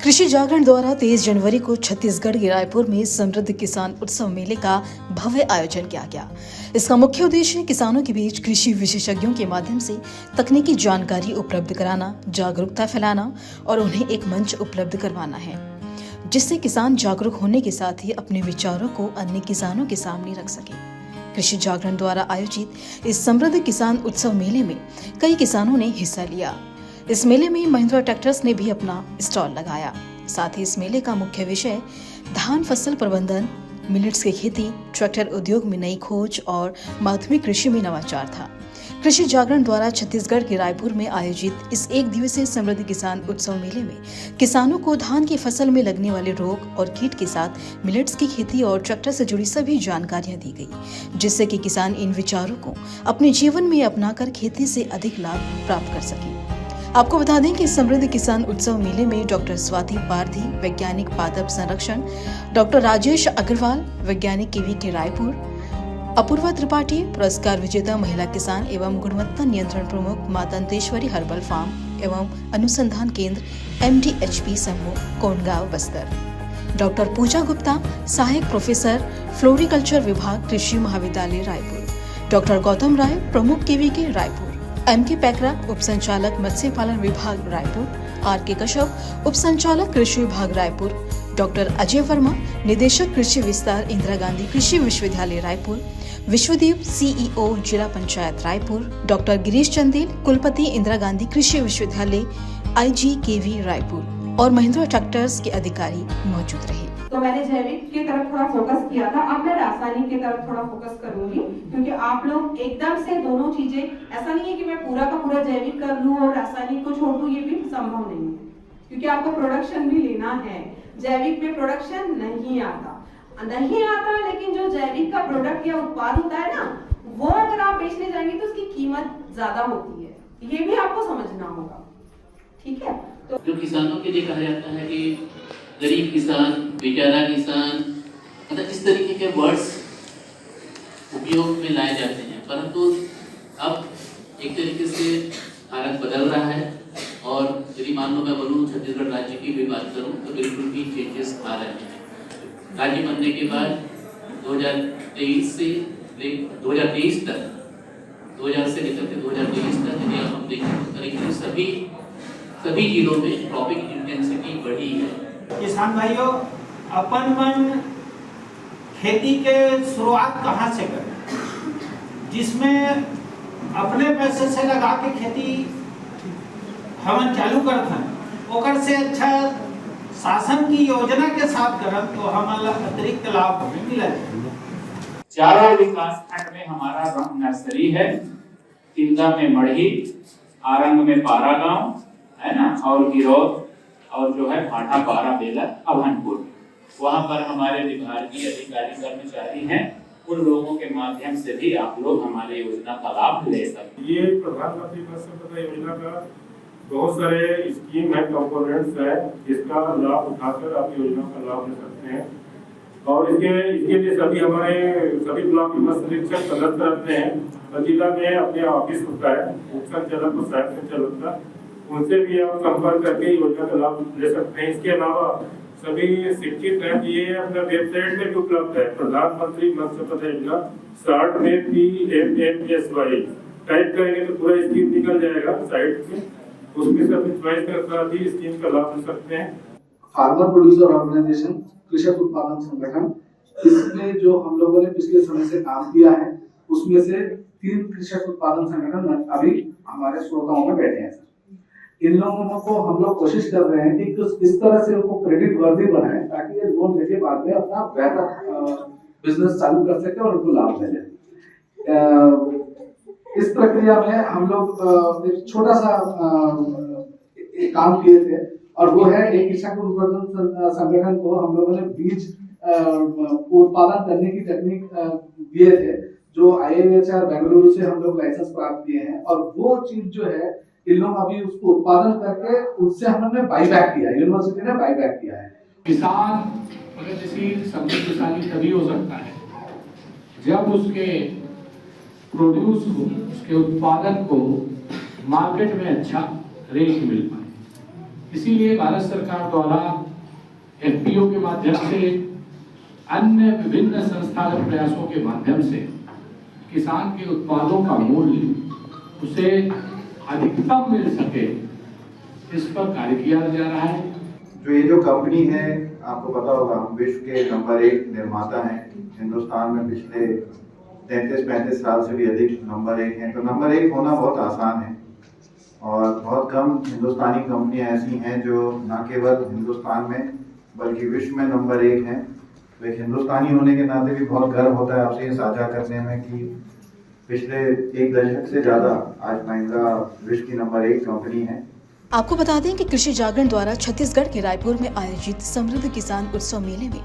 कृषि जागरण द्वारा 23 जनवरी को छत्तीसगढ़ के रायपुर में समृद्ध किसान उत्सव मेले का भव्य आयोजन किया गया। इसका मुख्य उद्देश्य किसानों के बीच कृषि विशेषज्ञों के माध्यम से तकनीकी जानकारी उपलब्ध कराना, जागरूकता फैलाना और उन्हें एक मंच उपलब्ध करवाना है, जिससे किसान जागरूक होने के साथ ही अपने विचारों को अन्य किसानों के सामने रख सके। कृषि जागरण द्वारा आयोजित इस समृद्ध किसान उत्सव मेले में कई किसानों ने हिस्सा लिया। इस मेले में महिंद्रा ट्रैक्टर्स ने भी अपना स्टॉल लगाया। साथ ही इस मेले का मुख्य विषय धान फसल प्रबंधन, मिलेट्स की खेती, ट्रैक्टर उद्योग में नई खोज और माध्यमिक कृषि में नवाचार था। कृषि जागरण द्वारा छत्तीसगढ़ के रायपुर में आयोजित इस एक दिवसीय समृद्ध किसान उत्सव मेले में किसानों को धान की फसल में लगने वाले रोग और कीट के साथ मिलेट्स की खेती और ट्रैक्टर से जुड़ी सभी जानकारियां दी गई, जिससे कि किसान इन विचारों को अपने जीवन में अपनाकर खेती से अधिक लाभ प्राप्त कर सके। आपको बता दें कि समृद्ध किसान उत्सव मेले में डॉक्टर स्वाति पारधी, वैज्ञानिक पादप संरक्षण, डॉक्टर राजेश अग्रवाल, वैज्ञानिक KVK रायपुर, अपूर्वा त्रिपाठी, पुरस्कार विजेता महिला किसान एवं गुणवत्ता नियंत्रण प्रमुख मां दंतेश्वरी हर्बल फार्म एवं अनुसंधान केंद्र MDHP समूह कोंडगांव बस्तर, डॉक्टर पूजा गुप्ता, सहायक प्रोफेसर फ्लोरिकल्चर विभाग कृषि महाविद्यालय रायपुर, डॉक्टर गौतम राय, प्रमुख KVK रायपुर, MK पैकरा, उप संचालक मत्स्य पालन विभाग रायपुर, RK कश्यप, उप संचालक कृषि विभाग रायपुर, डॉक्टर अजय वर्मा, निदेशक कृषि विस्तार इंदिरा गांधी कृषि विश्वविद्यालय रायपुर, विश्वदीप CEO जिला पंचायत रायपुर, डॉक्टर गिरीश चंदेल, कुलपति इंदिरा गांधी कृषि विश्वविद्यालय IGKV रायपुर और महिंद्रा ट्रैक्टर्स के अधिकारी मौजूद रहे। तो मैंने जैविक की तरफ थोड़ा फोकस किया था, अब मैं रासायनिक की तरफ थोड़ा फोकस करूंगी, क्योंकि आप लोग एकदम से दोनों चीजें, ऐसा नहीं है कि मैं पूरा का पूरा जैविक कर लूं और रासायनिक को छोड़ दूं, ये भी संभव नहीं है, क्योंकि आपको प्रोडक्शन भी लेना है। जैविक में प्रोडक्शन नहीं आता, लेकिन जो जैविक का प्रोडक्ट या उत्पाद होता है ना, वो अगर आप बेचने जाएंगे तो उसकी कीमत ज्यादा होती है, ये भी आपको समझना होगा। ठीक है, तो जो किसानों के लिए कहा जाता है कि गरीब किसान, बेचारा किसान, मतलब इस तरीके के वर्ड्स उपयोग में लाए जाते हैं, परंतु अब एक तरीके से भारत बदल रहा है और यदि मान लो मैं बोलूँ छत्तीसगढ़ राज्य की भी बात करूँ तो बिल्कुल भी चेंजेस आ रहे हैं। राज्य बनने के बाद 2023 से 2023 तक, 2000 से लेकर के 2023 तक यदि हम देखें तो करीब सभी जिलों में क्रॉपिंग इंटेंसिटी बढ़ी है। किसान भाइयों, अपन मन खेती के शुरुआत कहाँ से करें, जिसमें अपने पैसे से लगा के खेती हमन चालू करते हैं, ओकर से अच्छा शासन की योजना के साथ करब तो हमारा अतिरिक्त लाभ हमें मिला। चारों विकास खंड में हमारा नर्सरी है, तिल्दा में मढ़ी, आरंग में पारा गांव है ना, और गिरौद और जो है भाटा पारा बेला अभनपुर, वहाँ पर हमारे विभागीय अधिकारी कर्मचारी हैं। उन लोगों के माध्यम से भी आप लोग हमारे योजना का लाभ ले सकते। ये प्रधानमंत्री फसल बीमा योजना का बहुत सारे स्कीम है, कंपोनेंट्स है, इसका लाभ उठाकर आप योजना का लाभ ले सकते हैं। और इसके लिए सभी ब्लॉक विकास निरीक्षक सदस्य रहते हैं और जिला में अपने ऑफिस होता है, उप संचालक को सहायक संचालक का, उनसे भी आप संपर्क करके योजना का लाभ ले सकते हैं। इसके अलावा सभी शिक्षित हैं, ये अपना वेबसाइट में भी उपलब्ध है, प्रधानमंत्री मत्स्य संपदा योजना, शॉर्ट में PMMSY टाइप करेंगे तो पूरा स्कीम निकल जाएगा साइट में, उसमें सभी चॉइस के साथ ही स्कीम का लाभ ले सकते हैं। फार्मर प्रोड्यूसर ऑर्गेनाइजेशन, कृषक उत्पादन संगठन, इसमें जो हम लोगों ने पिछले समय से काम किया है, उसमें से 3 कृषक उत्पादन संगठन अभी हमारे श्रोताओं में बैठे हैं। इन लोगों को हम लोग कोशिश कर रहे हैं कि इस तरह से उनको क्रेडिट वर्दी बनाएं ताकि ये लोन लेके बाद में अपना बेहतर बिजनेस चालू कर सके और उनको लाभ मिले। इस प्रक्रिया में हम लोग एक छोटा सा एक काम किए थे, और वो है एक कृषक उत्पादन संगठन को हम लोगों ने बीज उत्पादन करने की टेक्निक दिए थे, जो IIHR बेंगलुरु से हम लोग लाइसेंस प्राप्त किए हैं, और वो चीज जो है इन लोग अभी उसको उत्पादन करके उससे हमने बाईबैक किया, यूनिवर्सिटी ने बाईबैक किया है। किसान प्रगतिशील समृद्धशाली तभी हो सकता है जब उसके प्रोड्यूस को, उसके उत्पादन को मार्केट में अच्छा रेट मिल पाए। इसीलिए भारत सरकार द्वारा एफपीओ के माध्यम से, अन्य विभिन्न संस्थागत प्रयासों के माध्यम से किसान के उत्पादों का मूल्य उसे अधिकतम मिल सके, इस पर कार्य किया जा रहा है। जो ये जो कंपनी है, आपको पता होगा, हम विश्व के नंबर 1 निर्माता हैं। हिंदुस्तान में पिछले 33-35 साल से भी अधिक नंबर 1 हैं। तो नंबर 1 होना बहुत आसान है और बहुत कम हिंदुस्तानी कंपनियां ऐसी हैं जो न केवल हिंदुस्तान में बल्कि विश्व में नंबर 1 हैं। तो एक हिंदुस्तानी होने के नाते भी बहुत गर्व होता है आपसे ये साझा करने में कि पिछले 1 दशक से ज़्यादा आज महिंद्रा विश्व की नंबर 1 कंपनी है। आपको बता दें कि कृषि जागरण द्वारा छत्तीसगढ़ के रायपुर में आयोजित समृद्ध किसान उत्सव मेले में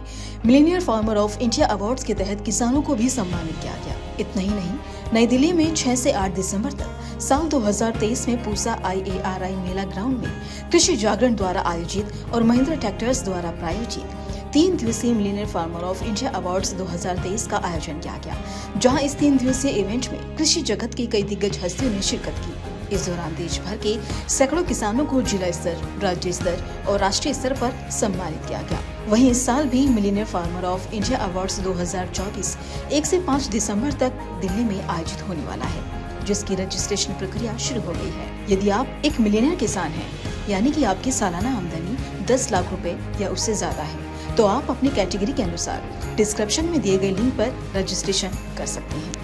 Millionaire farmer of India awards के तहत किसानों को भी सम्मानित किया गया। इतना ही नहीं, नई दिल्ली में 6 से 8 दिसंबर तक साल 2023 में पूसा IARI मेला ग्राउंड में कृषि जागरण द्वारा आयोजित और महिंद्रा ट्रैक्टर्स द्वारा प्रायोजित 3 दिवसीय Millionaire farmer of India awards 2023 का आयोजन किया गया, जहां इस 3 दिवसीय इवेंट में कृषि जगत की कई दिग्गज हस्तियों ने शिरकत की। इस दौरान देश भर के सैकड़ों किसानों को जिला स्तर, राज्य स्तर और राष्ट्रीय स्तर पर सम्मानित किया गया। वहीं इस साल भी Millionaire farmer of India awards 2024 1 से 5 दिसंबर तक दिल्ली में आयोजित होने वाला है, जिसकी रजिस्ट्रेशन प्रक्रिया शुरू हो गई है। यदि आप एक मिलेनियर किसान हैं, यानी कि आपकी सालाना आमदनी 10 लाख रुपए या उससे ज्यादा है, तो आप अपनी कैटेगरी के अनुसार डिस्क्रिप्शन में दिए गए लिंक पर रजिस्ट्रेशन कर सकते हैं।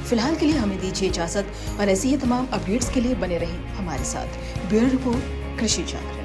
फिलहाल के लिए हमें दीजिए इजाजत और ऐसी ही तमाम अपडेट्स के लिए बने रहें हमारे साथ। ब्यूरो रिपोर्ट, कृषि जागरण।